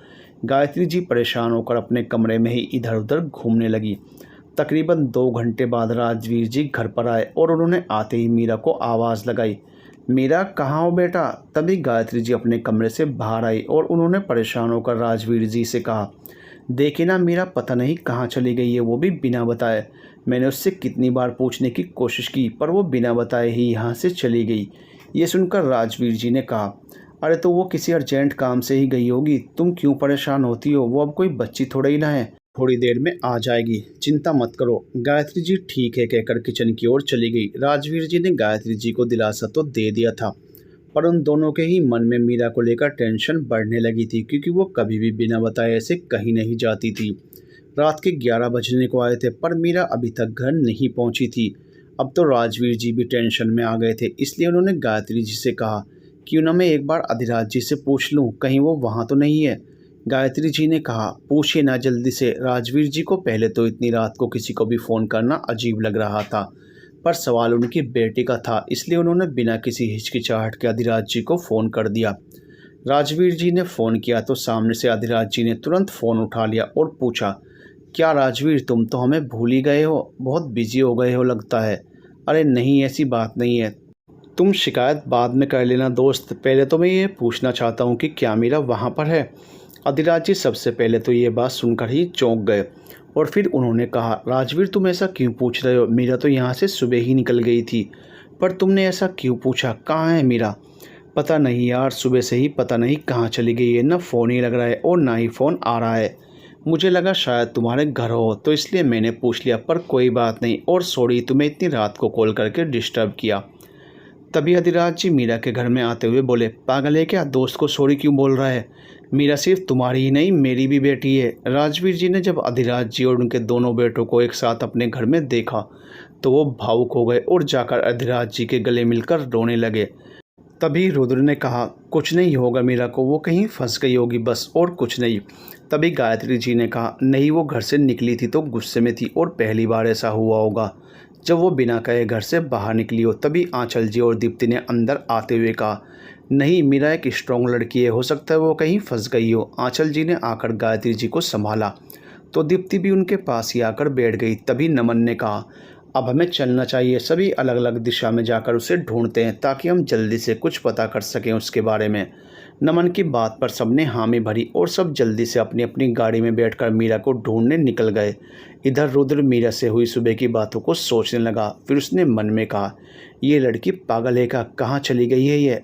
गायत्री जी परेशान होकर अपने कमरे में ही इधर उधर घूमने लगी। तकरीबन 2 घंटे बाद राजवीर जी घर पर आए और उन्होंने आते ही मीरा को आवाज़ लगाई, मीरा, कहाँ हो बेटा? तभी गायत्री जी अपने कमरे से बाहर आई और उन्होंने परेशान होकर राजवीर जी से कहा, देखिए ना मीरा, पता नहीं कहाँ चली गई है, वो भी बिना बताए। मैंने उससे कितनी बार पूछने की कोशिश की पर वो बिना बताए ही यहाँ से चली गई। ये सुनकर राजवीर जी ने कहा, अरे तो वो किसी अर्जेंट काम से ही गई होगी, तुम क्यों परेशान होती हो? वो अब कोई बच्ची थोड़ा ही ना है, थोड़ी देर में आ जाएगी, चिंता मत करो। गायत्री जी ठीक है कहकर किचन की ओर चली गई। राजवीर जी ने गायत्री जी को दिलासा तो दे दिया था, पर उन दोनों के ही मन में मीरा को लेकर टेंशन बढ़ने लगी थी, क्योंकि वो कभी भी बिना बताए ऐसे कहीं नहीं जाती थी। रात के 11 बजने को आए थे पर मीरा अभी तक घर नहीं पहुंची थी। अब तो राजवीर जी भी टेंशन में आ गए थे, इसलिए उन्होंने गायत्री जी से कहा, क्यों ना मैं एक बार अधिराज जी से पूछ लूँ, कहीं वो वहाँ तो नहीं है? गायत्री जी ने कहा, पूछिए ना जल्दी से। राजवीर जी को पहले तो इतनी रात को किसी को भी फ़ोन करना अजीब लग रहा था, पर सवाल उनकी बेटी का था, इसलिए उन्होंने बिना किसी हिचकिचाहट के अधिराज जी को फ़ोन कर दिया। राजवीर जी ने फ़ोन किया तो सामने से अधिराज जी ने तुरंत फ़ोन उठा लिया और पूछा, क्या राजवीर, तुम तो हमें भूल ही गए हो, बहुत बिजी हो गए हो लगता है। अरे नहीं, ऐसी बात नहीं है, तुम शिकायत बाद में कर लेना दोस्त, पहले तो मैं ये पूछना चाहता हूँ कि क्या मीरा वहाँ पर है? अधिराज जी सबसे पहले तो ये बात सुनकर ही चौंक गए और फिर उन्होंने कहा, राजवीर तुम ऐसा क्यों पूछ रहे हो? मीरा तो यहाँ से सुबह ही निकल गई थी, पर तुमने ऐसा क्यों पूछा? कहाँ है मीरा? पता नहीं यार, सुबह से ही पता नहीं कहाँ चली गई है, ना फ़ोन ही लग रहा है और ना ही फ़ोन आ रहा है। मुझे लगा शायद तुम्हारे घर हो तो इसलिए मैंने पूछ लिया, पर कोई बात नहीं, और सॉरी तुम्हें इतनी रात को कॉल करके डिस्टर्ब किया। तभी अधिराज जी मीरा के घर में आते हुए बोले, पागल है क्या? दोस्त को सॉरी क्यों बोल रहा है? मीरा सिर्फ तुम्हारी ही नहीं, मेरी भी बेटी है। राजवीर जी ने जब अधिराज जी और उनके दोनों बेटों को एक साथ अपने घर में देखा तो वो भावुक हो गए और जाकर अधिराज जी के गले मिलकर रोने लगे। तभी रुद्र ने कहा, कुछ नहीं होगा मीरा को, वो कहीं फंस गई होगी बस, और कुछ नहीं। तभी गायत्री जी ने कहा, नहीं, वो घर से निकली थी तो गुस्से में थी और पहली बार ऐसा हुआ होगा जब वो बिना कहे घर से बाहर निकली हो। तभी आंचल जी और दीप्ति ने अंदर आते हुए कहा, नहीं, मीरा एक स्ट्रॉन्ग लड़की है, हो सकता है वो कहीं फंस गई हो। आंचल जी ने आकर गायत्री जी को संभाला तो दीप्ति भी उनके पास ही आकर बैठ गई। तभी नमन ने कहा, अब हमें चलना चाहिए, सभी अलग अलग दिशा में जाकर उसे ढूंढते हैं ताकि हम जल्दी से कुछ पता कर सकें उसके बारे में। नमन की बात पर सबने हामी भरी और सब जल्दी से अपनी अपनी गाड़ी में बैठकर मीरा को ढूंढने निकल गए। इधर रुद्र मीरा से हुई सुबह की बातों को सोचने लगा। फिर उसने मन में कहा, ये लड़की पागल है क्या? कहाँ चली गई है ये?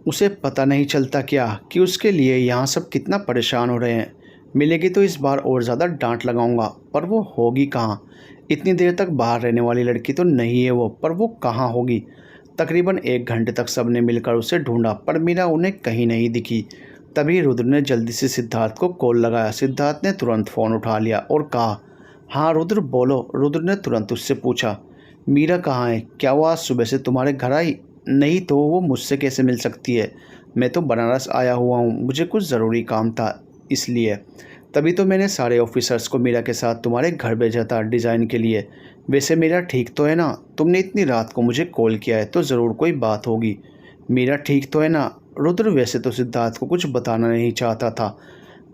उसे पता नहीं चलता क्या कि उसके लिए यहाँ सब कितना परेशान हो रहे हैं। मिलेगी तो इस बार और ज़्यादा डांट लगाऊंगा, पर वो होगी कहाँ। इतनी देर तक बाहर रहने वाली लड़की तो नहीं है वो, पर वो कहाँ होगी। तकरीबन 1 घंटे तक सबने मिलकर उसे ढूंढा, पर मीरा उन्हें कहीं नहीं दिखी। तभी रुद्र ने जल्दी से सिद्धार्थ को कॉल लगाया। सिद्धार्थ ने तुरंत फ़ोन उठा लिया और कहा, हाँ रुद्र बोलो। रुद्र ने तुरंत उससे पूछा, मीरा कहाँ है? क्या वो आज सुबह से तुम्हारे घर आई? नहीं तो वो मुझसे कैसे मिल सकती है? मैं तो बनारस आया हुआ हूँ, मुझे कुछ ज़रूरी काम था इसलिए। तभी तो मैंने सारे ऑफिसर्स को मीरा के साथ तुम्हारे घर भेजा था डिज़ाइन के लिए। वैसे मीरा ठीक तो है ना? तुमने इतनी रात को मुझे कॉल किया है तो ज़रूर कोई बात होगी। मीरा ठीक तो है ना? रुद्र वैसे तो सिद्धार्थ को कुछ बताना नहीं चाहता था,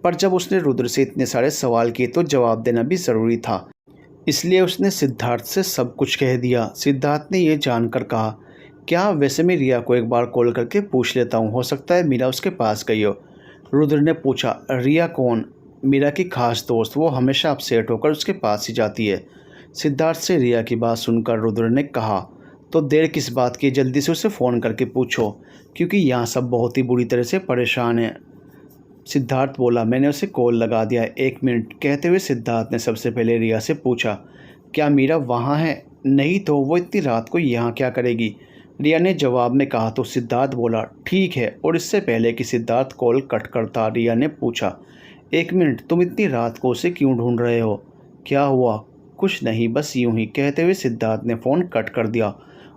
पर जब उसने रुद्र से इतने सारे सवाल किए तो जवाब देना भी ज़रूरी था। इसलिए उसने सिद्धार्थ से सब कुछ कह दिया। सिद्धार्थ ने यह जानकर कहा, क्या वैसे मैं रिया को एक बार कॉल करके पूछ लेता हूँ, हो सकता है मीरा उसके पास गई हो। रुद्र ने पूछा, रिया कौन? मीरा की खास दोस्त, वो हमेशा अपसेट होकर उसके पास ही जाती है। सिद्धार्थ से रिया की बात सुनकर रुद्र ने कहा, तो देर किस बात की, जल्दी से उसे फ़ोन करके पूछो, क्योंकि यहाँ सब बहुत ही बुरी तरह से परेशान हैं। सिद्धार्थ बोला, मैंने उसे कॉल लगा दिया, 1 मिनट। कहते हुए सिद्धार्थ ने सबसे पहले रिया से पूछा, क्या मीरा वहाँ है? नहीं तो वो इतनी रात को यहाँ क्या करेगी? रिया ने जवाब में कहा तो सिद्धार्थ बोला, ठीक है। और इससे पहले कि सिद्धार्थ कॉल कट करता, रिया ने पूछा, 1 मिनट, तुम इतनी रात को उसे क्यों ढूंढ रहे हो? क्या हुआ? कुछ नहीं, बस यूं ही। कहते हुए सिद्धार्थ ने फ़ोन कट कर दिया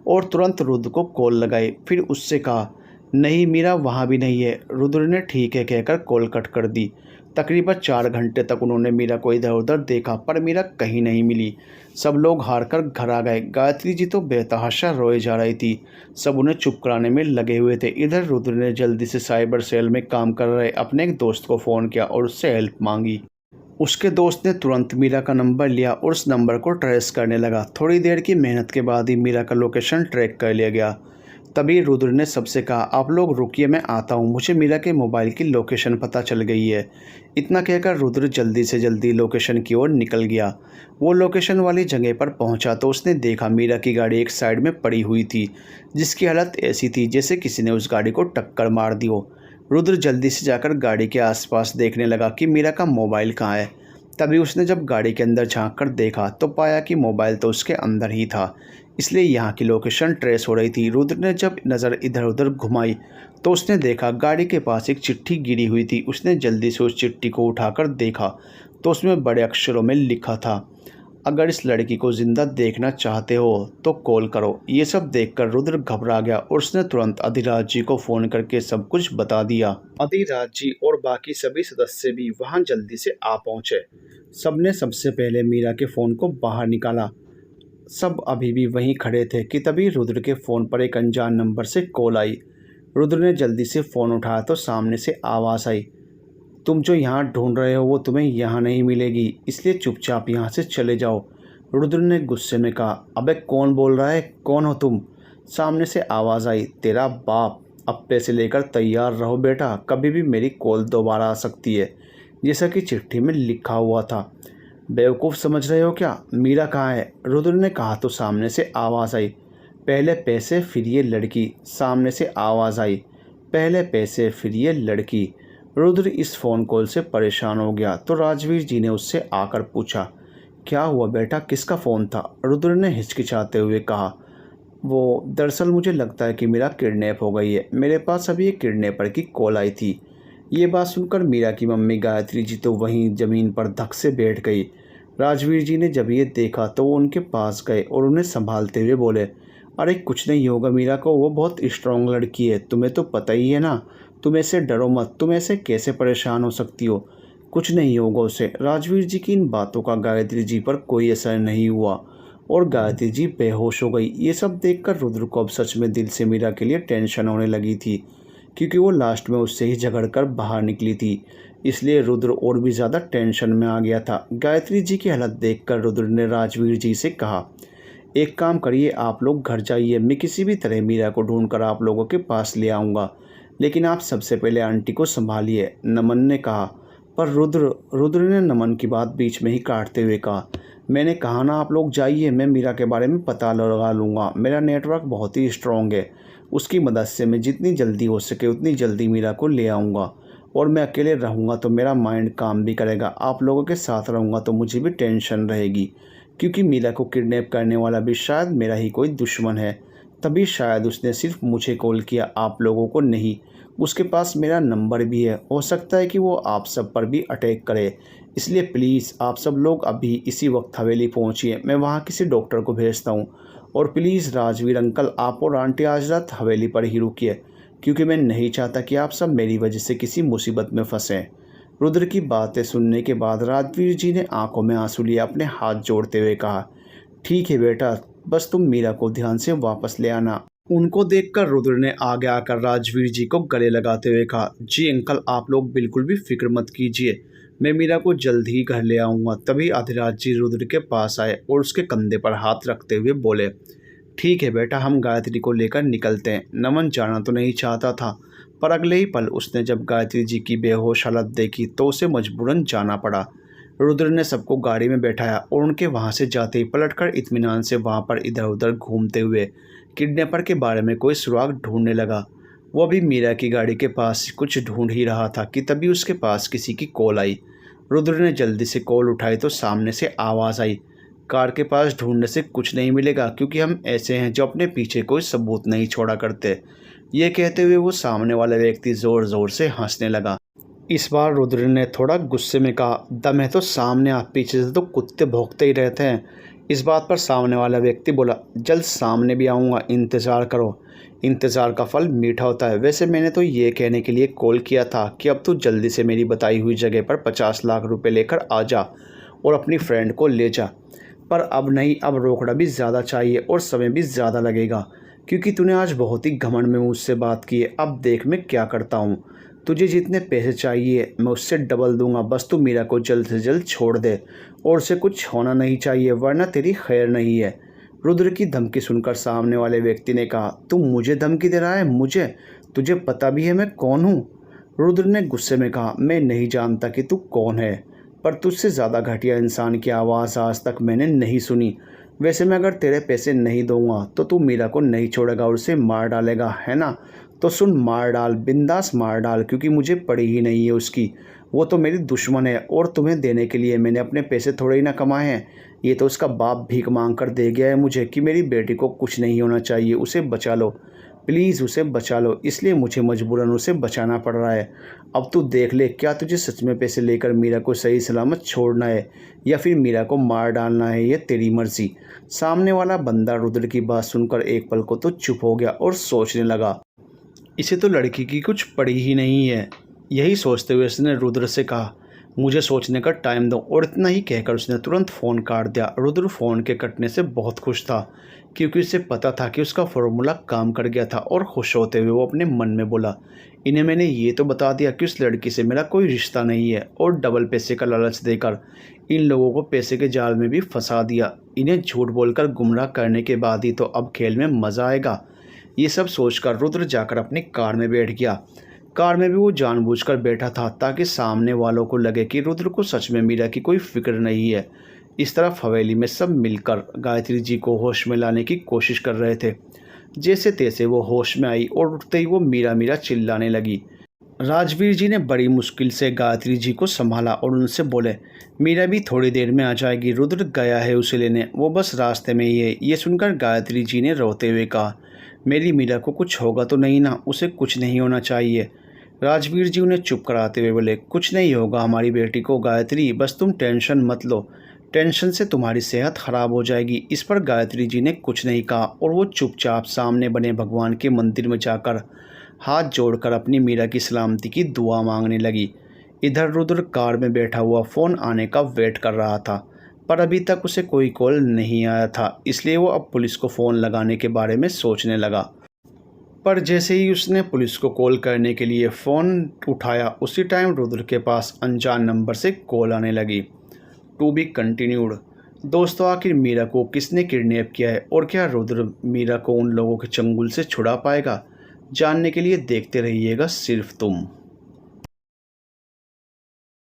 और तुरंत रुद्र को कॉल लगाई। फिर उससे कहा, नहीं मीरा वहाँ भी नहीं है। रुद्र ने ठीक है कहकर कॉल कट कर दी। तकरीबन 4 घंटे तक उन्होंने मीरा को इधर उधर देखा, पर मीरा कहीं नहीं मिली। सब लोग हार कर घर आ गए। गायत्री जी तो बेतहाशा रोए जा रही थी। सब उन्हें चुप कराने में लगे हुए थे। इधर रुद्र ने जल्दी से साइबर सेल में काम कर रहे अपने एक दोस्त को फ़ोन किया और उससे हेल्प मांगी। उसके दोस्त ने तुरंत मीरा का नंबर लिया और उस नंबर को ट्रेस करने लगा। थोड़ी देर की मेहनत के बाद ही मीरा का लोकेशन ट्रैक कर लिया गया। तभी रुद्र ने सबसे कहा, आप लोग रुकिए, मैं आता हूँ, मुझे मीरा के मोबाइल की लोकेशन पता चल गई है। इतना कहकर रुद्र जल्दी से जल्दी लोकेशन की ओर निकल गया। वो लोकेशन वाली जगह पर पहुंचा तो उसने देखा मीरा की गाड़ी एक साइड में पड़ी हुई थी, जिसकी हालत ऐसी थी जैसे किसी ने उस गाड़ी को टक्कर मार दी हो। रुद्र जल्दी से जाकर गाड़ी के आसपास देखने लगा कि मीरा का मोबाइल कहाँ है। तभी उसने जब गाड़ी के अंदर झांक कर देखा तो पाया कि मोबाइल तो उसके अंदर ही था, इसलिए यहाँ की लोकेशन ट्रेस हो रही थी। रुद्र ने जब नज़र इधर उधर घुमाई तो उसने देखा गाड़ी के पास एक चिट्ठी गिरी हुई थी। उसने जल्दी से उस चिट्ठी को उठाकर देखा तो उसमें बड़े अक्षरों में लिखा था, अगर इस लड़की को ज़िंदा देखना चाहते हो तो कॉल करो। ये सब देखकर रुद्र घबरा गया और उसने तुरंत अधिराज जी को फ़ोन करके सब कुछ बता दिया। अधिराज जी और बाकी सभी सदस्य भी वहाँ जल्दी से आ पहुँचे। सबने सबसे पहले मीरा के फ़ोन को बाहर निकाला। सब अभी भी वहीं खड़े थे कि तभी रुद्र के फ़ोन पर एक अनजान नंबर से कॉल आई। रुद्र ने जल्दी से फ़ोन उठाया तो सामने से आवाज़ आई, तुम जो यहाँ ढूंढ रहे हो वो तुम्हें यहाँ नहीं मिलेगी, इसलिए चुपचाप यहाँ से चले जाओ। रुद्र ने गुस्से में कहा, अबे कौन बोल रहा है, कौन हो तुम? सामने से आवाज़ आई, तेरा बाप। अब पैसे लेकर तैयार रहो बेटा, कभी भी मेरी कॉल दोबारा आ सकती है, जैसा कि चिट्ठी में लिखा हुआ था। बेवकूफ़ समझ रहे हो क्या? मीरा कहाँ है? रुद्र ने कहा तो सामने से आवाज़ आई, पहले पैसे फिर ये लड़की। सामने से आवाज़ आई, पहले पैसे फिर ये लड़की। रुद्र इस फ़ोन कॉल से परेशान हो गया तो राजवीर जी ने उससे आकर पूछा, क्या हुआ बेटा, किसका फ़ोन था? रुद्र ने हिचकिचाते हुए कहा, वो दरअसल मुझे लगता है कि मीरा किडनैप हो गई है, मेरे पास अभी एक किडनैपर की कॉल आई थी। ये बात सुनकर मीरा की मम्मी गायत्री जी तो वहीं ज़मीन पर धक से बैठ गई। राजवीर जी ने जब ये देखा तो वो उनके पास गए और उन्हें संभालते हुए बोले, अरे कुछ नहीं होगा मीरा को, वो बहुत स्ट्रॉन्ग लड़की है, तुम्हें तो पता ही है ना, तुम ऐसे डरो मत, तुम ऐसे कैसे परेशान हो सकती हो, कुछ नहीं होगा उसे। राजवीर जी की इन बातों का गायत्री जी पर कोई असर नहीं हुआ और गायत्री जी बेहोश हो गई। ये सब देखकर रुद्र को अब सच में दिल से मीरा के लिए टेंशन होने लगी थी, क्योंकि वो लास्ट में उससे ही झगड़ कर बाहर निकली थी। इसलिए रुद्र और भी ज़्यादा टेंशन में आ गया था। गायत्री जी की हालत देखकर रुद्र ने राजवीर जी से कहा, एक काम करिए, आप लोग घर जाइए, मैं किसी भी तरह मीरा को ढूंढकर आप लोगों के पास ले आऊँगा, लेकिन आप सबसे पहले आंटी को संभालिए, नमन ने कहा। पर रुद्र ने नमन की बात बीच में ही काटते हुए कहा, मैंने कहा ना आप लोग जाइए, मैं मीरा के बारे में पता लगा लूँगा, मेरा नेटवर्क बहुत ही स्ट्रॉन्ग है, उसकी मदद से मैं जितनी जल्दी हो सके उतनी जल्दी मीरा को ले आऊँगा। और मैं अकेले रहूँगा तो मेरा माइंड काम भी करेगा, आप लोगों के साथ रहूँगा तो मुझे भी टेंशन रहेगी, क्योंकि मीरा को किडनैप करने वाला भी शायद मेरा ही कोई दुश्मन है। तभी शायद उसने सिर्फ मुझे कॉल किया, आप लोगों को नहीं। उसके पास मेरा नंबर भी है, हो सकता है कि वो आप सब पर भी अटैक करे। इसलिए प्लीज़ आप सब लोग अभी इसी वक्त हवेली पहुँचिए, मैं वहाँ किसी डॉक्टर को भेजता हूँ। और प्लीज़ राजवीर अंकल, आप और आंटी आज रात हवेली पर ही रुकिए, क्योंकि मैं नहीं चाहता कि आप सब मेरी वजह से किसी मुसीबत में फंसें। रुद्र की बातें सुनने के बाद राजवीर जी ने आंखों में आंसू लिए अपने हाथ जोड़ते हुए कहा, ठीक है बेटा, बस तुम मीरा को ध्यान से वापस ले आना। उनको देखकर रुद्र ने आगे आकर राजवीर जी को गले लगाते हुए कहा, जी अंकल, आप लोग बिल्कुल भी फिक्र मत कीजिए, मैं मीरा को जल्द ही घर ले आऊँगा। तभी अधिराज जी रुद्र के पास आए और उसके कंधे पर हाथ रखते हुए बोले, ठीक है बेटा, हम गायत्री को लेकर निकलते हैं। नमन जाना तो नहीं चाहता था, पर अगले ही पल उसने जब गायत्री जी की बेहोश हालत देखी तो उसे मजबूरन जाना पड़ा। रुद्र ने सबको गाड़ी में बैठाया और उनके वहां से जाते ही पलटकर इत्मीनान से वहां पर इधर उधर घूमते हुए किडनैपर के बारे में कोई सुराग ढूंढने लगा। वो अभी मीरा की गाड़ी के पास कुछ ढूंढ ही रहा था कि तभी उसके पास किसी की कॉल आई। रुद्र ने जल्दी से कॉल उठाई तो सामने से आवाज़ आई, कार के पास ढूंढने से कुछ नहीं मिलेगा, क्योंकि हम ऐसे हैं जो अपने पीछे कोई सबूत नहीं छोड़ा करते। ये कहते हुए वो सामने वाला व्यक्ति ज़ोर ज़ोर से हंसने लगा। इस बार रुद्र ने थोड़ा गुस्से में कहा, दम है तो सामने आ, पीछे से तो कुत्ते भौंकते ही रहते हैं। इस बात पर सामने वाला व्यक्ति बोला, जल्द सामने भी आऊँगा, इंतज़ार करो, इंतज़ार का फल मीठा होता है। वैसे मैंने तो ये कहने के लिए कॉल किया था कि अब तू जल्दी से मेरी बताई हुई जगह पर 50 लाख रुपए लेकर आ जा और अपनी फ्रेंड को ले जा। पर अब नहीं, अब रोकड़ा भी ज़्यादा चाहिए और समय भी ज़्यादा लगेगा, क्योंकि तूने आज बहुत ही घमंड में मुझसे बात की है। अब देख मैं क्या करता हूँ, तुझे जितने पैसे चाहिए मैं उससे डबल दूंगा, बस तू मीरा को जल्द से जल्द छोड़ दे और उसे कुछ होना नहीं चाहिए, वरना तेरी खैर नहीं है। रुद्र की धमकी सुनकर सामने वाले व्यक्ति ने कहा, तू मुझे धमकी दे रहा है? मुझे? तुझे पता भी है मैं कौन हूँ? रुद्र ने गुस्से में कहा, मैं नहीं जानता कि तू कौन है, पर तुझसे ज़्यादा घटिया इंसान की आवाज़ आज तक मैंने नहीं सुनी। वैसे मैं अगर तेरे पैसे नहीं दूंगा तो तू मीरा को नहीं छोड़ेगा और उसे मार डालेगा, है ना? तो सुन, मार डाल, बिंदास मार डाल, क्योंकि मुझे पड़ी ही नहीं है उसकी। वो तो मेरी दुश्मन है और तुम्हें देने के लिए मैंने अपने पैसे थोड़े ही ना कमाए हैं। ये तो उसका बाप भीख मांग कर दे गया है मुझे कि मेरी बेटी को कुछ नहीं होना चाहिए, उसे बचा लो, प्लीज़ उसे बचा लो, इसलिए मुझे मजबूरन उसे बचाना पड़ रहा है। अब तू देख ले, क्या तुझे सच में पैसे लेकर मीरा को सही सलामत छोड़ना है या फिर मीरा को मार डालना है, ये तेरी मर्जी। सामने वाला बंदा रुद्र की बात सुनकर एक पल को तो चुप हो गया और सोचने लगा, इसे तो लड़की की कुछ पड़ी ही नहीं है। यही सोचते हुए उसने रुद्र से कहा, मुझे सोचने का टाइम दो, और इतना ही कहकर उसने तुरंत फ़ोन काट दिया। रुद्र फ़ोन के कटने से बहुत खुश था, क्योंकि उसे पता था कि उसका फॉर्मूला काम कर गया था। और खुश होते हुए वो अपने मन में बोला, इन्हें मैंने ये तो बता दिया कि उस लड़की से मेरा कोई रिश्ता नहीं है, और डबल पैसे का लालच देकर इन लोगों को पैसे के जाल में भी फंसा दिया। इन्हें झूठ बोलकर गुमराह करने के बाद ही तो अब खेल में मज़ा आएगा। ये सब सोचकर रुद्र जाकर अपनी कार में बैठ गया। कार में भी वो जानबूझकर बैठा था ताकि सामने वालों को लगे कि रुद्र को सच में मीरा की कोई फिक्र नहीं है। इस तरफ हवेली में सब मिलकर गायत्री जी को होश में लाने की कोशिश कर रहे थे। जैसे तैसे वो होश में आई और उठते ही वो मीरा मीरा चिल्लाने लगी। राजवीर जी ने बड़ी मुश्किल से गायत्री जी को संभाला और उनसे बोले, मीरा भी थोड़ी देर में आ जाएगी, रुद्र गया है उसे लेने, वो बस रास्ते में ही है। ये सुनकर गायत्री जी ने रोते हुए कहा, मेरी मीरा को कुछ होगा तो नहीं ना? उसे कुछ नहीं होना चाहिए। राजवीर जी उन्हें चुप कराते हुए बोले, कुछ नहीं होगा हमारी बेटी को गायत्री, बस तुम टेंशन मत लो, टेंशन से तुम्हारी सेहत खराब हो जाएगी। इस पर गायत्री जी ने कुछ नहीं कहा और वो चुपचाप सामने बने भगवान के मंदिर में जाकर हाथ जोड़कर अपनी मीरा की सलामती की दुआ मांगने लगी। इधर रुद्र कार में बैठा हुआ फ़ोन आने का वेट कर रहा था, पर अभी तक उसे कोई कॉल नहीं आया था, इसलिए वो अब पुलिस को फ़ोन लगाने के बारे में सोचने लगा। पर जैसे ही उसने पुलिस को कॉल करने के लिए फ़ोन उठाया, उसी टाइम रुद्र के पास अनजान नंबर से कॉल आने लगी। To be continued. दोस्तों, आखिर मीरा को किसने किडनैप किया है और क्या रुद्र मीरा को उन लोगों के चंगुल से छुड़ा पाएगा? जानने के लिए देखते रहिएगा सिर्फ तुम।